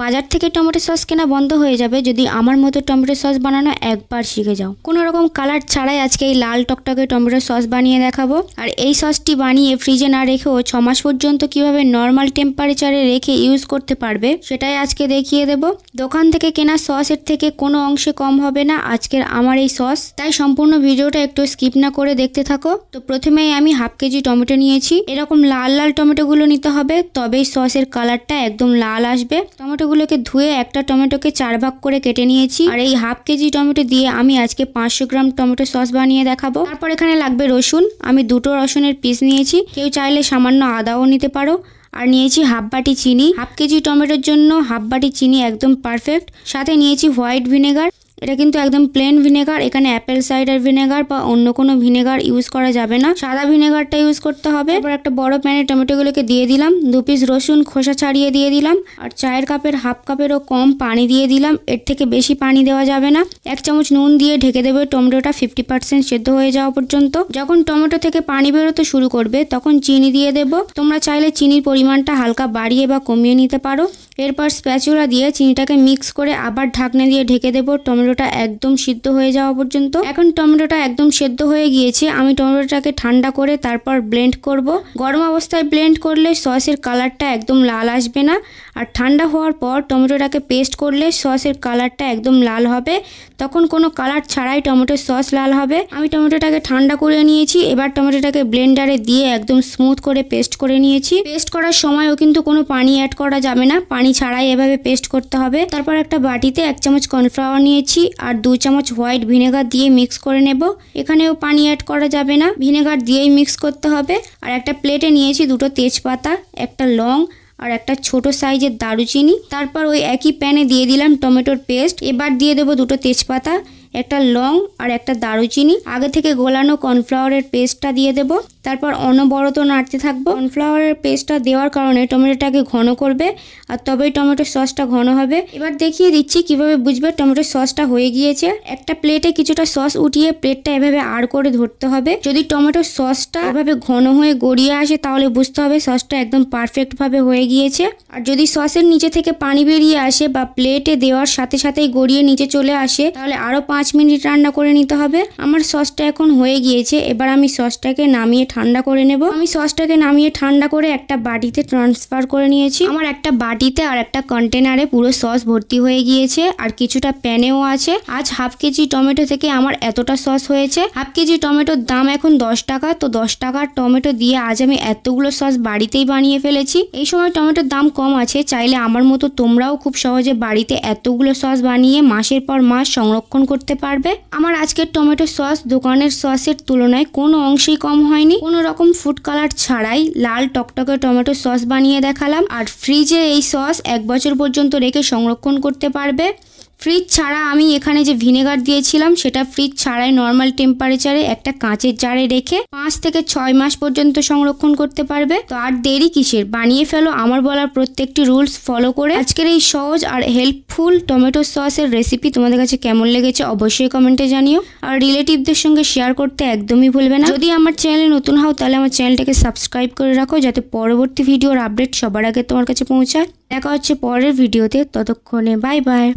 বাজার থেকে tomato sauce কেনা বন্ধ হয়ে যাবে যদি আমার মতো টমেটো সস বানানো একবার শিখে যাও। কোনো রকম কালার ছাড়াই আজকে এই লাল টকটকে টমেটো সস বানিয়ে দেখাবো। আর এই সসটি বানিয়ে ফ্রিজে না রেখেও 6 মাস পর্যন্ত কিভাবে নর্মাল টেম্পারেচারে রেখে ইউজ করতে পারবে সেটাই আজকে দেখিয়ে দেব। দোকান থেকে কেনা সসের থেকে কোনো অংশে কম হবে না আজকের আমার এই সস, তাই সম্পূর্ণ ভিডিওটা একটু স্কিপ না করে দেখতে থাকো। তো প্রথমেই আমি হাফ কেজি টমেটো নিয়েছি। এরকম লাল লাল টমেটোগুলো নিতে হবে, তবেই সসের কালারটা একদম লাল আসবে। টমেটোগুলোকে ধুয়ে একটা টমেটোকে 4 ভাগ করে কেটে নিয়েছি। আর এই হাফ কেজি টমেটো দিয়ে আমি আজকে 500 গ্রাম টমেটো সস বানিয়ে দেখাবো। তারপর এখানে লাগবে রসুন। আমি 2টো রসুনের পিস নিয়েছি, কেউ চাইলে সামান্য আদাও নিতে পারো। আর নিয়েছি হাফ বাটি চিনি। হাফ কেজি টমেটোর জন্য হাফ বাটি চিনি একদম পারফেক্ট। সাথে নিয়েছি হোয়াইট ভিনেগার। এটা কিন্তু একদম প্লেন ভিনেগার, এখানে অ্যাপেল সাইডার ভিনেগার বা অন্য কোনো ভিনেগার ইউজ করা যাবে না, সাদা ভিনেগারটা ইউজ করতে হবে। এবার একটা বড় প্যানে টমেটোগুলোকে দিয়ে দিলাম। 2 পিস রসুন খোসা ছাড়িয়ে দিয়ে দিলাম। আর চায়ের কাপের হাফ কাপেরও কম পানি দিয়ে দিলাম, এর থেকে বেশি পানি দেওয়া যাবে না। 1 চামচ নুন দিয়ে ঢেকে দেবে টমেটোটা 50% সেদ্ধ হয়ে যাওয়া পর্যন্ত। যখন টমেটো থেকে পানি বেরোতে শুরু করবে তখন চিনি দিয়ে দেব। তোমরা চাইলে চিনির পরিমাণটা হালকা বাড়িয়ে বা কমিয়ে নিতে পারো। এরপর স্প্যাচুলা দিয়ে চিনিটাকে মিক্স করে আবার ঢাকনা দিয়ে ঢেকে দেবো টমেটোটা একদম সিদ্ধ হয়ে যাওয়া পর্যন্ত। এখন টমেটোটা একদম সেদ্ধ হয়ে গিয়েছে। আমি টমেটোটাকে ঠান্ডা করে তারপর ব্লেন্ড করব। গরম অবস্থায় ব্লেন্ড করলে সসের কালারটা একদম লাল আসবে না, আর ঠান্ডা হওয়ার পর টমেটোটাকে পেস্ট করলে সসের কালারটা একদম লাল হবে। তখন কোনো কালার ছাড়াই টমেটোর সস লাল হবে। আমি টমেটোটাকে ঠান্ডা করে নিয়েছি। এবার টমেটোটাকে ব্লেন্ডারে দিয়ে একদম স্মুথ করে পেস্ট করে নিয়েছি। পেস্ট করার সময়ও কিন্তু কোনো পানি অ্যাড করা যাবে না, পানি ছাড়াই এভাবে পেস্ট করতে হবে। তারপর একটা বাটিতে 1 চামচ কর্নফ্লাওয়ার নিয়েছি আর 2 চামচ হোয়াইট ভিনেগার দিয়ে মিক্স করে নেব। এখানেও পানি অ্যাড করা যাবে না, ভিনেগার দিয়েই মিক্স করতে হবে। আর একটা প্লেটে নিয়েছি 2টো তেজপাতা, একটা লং আর একটা ছোট সাইজের দারুচিনি। তারপর ওই একই প্যানে দিয়ে দিলাম টমেটোর পেস্ট। এবার দিয়ে দেবো 2টো তেজপাতা, একটা লং আর একটা দারুচিনি। আগে থেকে গোলানো কর্নফ্লাওয়ারের পেস্টটা দিয়ে দেব। তারপর অনবরত নাড়তে থাকবো। কর্নফ্লাওয়ারের পেস্টটা দেওয়ার কারণে টমেটোটাকে ঘন করবে, আর তবেই টমেটো সসটা ঘন হবে। এবার দেখিয়ে দিচ্ছি কিভাবে বুঝবে টমেটো সসটা হয়ে গিয়েছে। একটা প্লেটে কিছুটা সস উঠিয়ে প্লেটটা এভাবে আড় করে ধরতে হবে। যদি টমেটো সসটা এভাবে ঘন হয়ে গড়িয়ে আসে তাহলে বুঝতে হবে সসটা একদম পারফেক্ট ভাবে হয়ে গিয়েছে। আর যদি সসের নিচে থেকে পানি বেরিয়ে আসে বা প্লেটে দেওয়ার সাথে সাথেই গড়িয়ে নিচে চলে আসে তাহলে আরো 5 মিনিট রান্না করে নিতে হবে। আমার সসটা এখন হয়ে গিয়েছে। এবার আমি সসটাকে নামিয়ে ঠান্ডা করে নেব। আমি সসটাকে নামিয়ে ঠান্ডা করে একটা বাটিতে ট্রান্সফার করে নিয়েছি। আমার একটা বাটিতে আর একটা কন্টেনারে পুরো সস ভর্তি হয়ে গিয়েছে, আর কিছুটা প্যানেও আছে। আজ হাফ কেজি টমেটো থেকে আমার এতটা সস হয়েছে। হাফ কেজি টমেটোর দাম এখন 10 টাকা। তো 10 টাকার টমেটো দিয়ে আজ আমি এতগুলো সস বাড়িতেই বানিয়ে ফেলেছি। এই সময় টমেটোর দাম কম আছে, চাইলে আমার মতো তোমরাও খুব সহজে বাড়িতে এতগুলো সস বানিয়ে মাসের পর মাস সংরক্ষণ করতে পারবে। আমার আজকের টমেটো সস দোকানের সসের তুলনায় কোনো অংশেই কম হয়নি। কোনো রকম ফুড কালার ছাড়াই লাল টকটকে টমেটো সস বানিয়ে দেখালাম। আর ফ্রিজে এই সস 1 বছর পর্যন্ত রেখে সংরক্ষণ করতে পারবে। ফ্রিজ ছাড়া আমি এখানে যে ভিনেগার দিয়েছিলাম সেটা ফ্রিজ ছাড়াই নর্মাল টেম্পারেচারে একটা কাঁচের জারে রেখে 5 থেকে 6 মাস পর্যন্ত সংরক্ষণ করতে পারবে। তো আর দেরি কিসের, বানিয়ে ফেলো আমার বলা প্রত্যেকটি রুলস ফলো করে। আজকের এই সহজ আর হেল্পফুল টমেটো সসের রেসিপি তোমাদের কাছে কেমন লেগেছে অবশ্যই কমেন্টে জানিও। আর রিলেটিভদের সঙ্গে শেয়ার করতে একদমই ভুলবে না। যদি আমার চ্যানেলে নতুন হও তাহলে আমার চ্যানেলটাকে সাবস্ক্রাইব করে রাখো, যাতে পরবর্তী ভিডিওর আপডেট সবার আগে তোমার কাছে পৌঁছায়। দেখা হচ্ছে পরের ভিডিওতে, ততক্ষণে বাই বাই।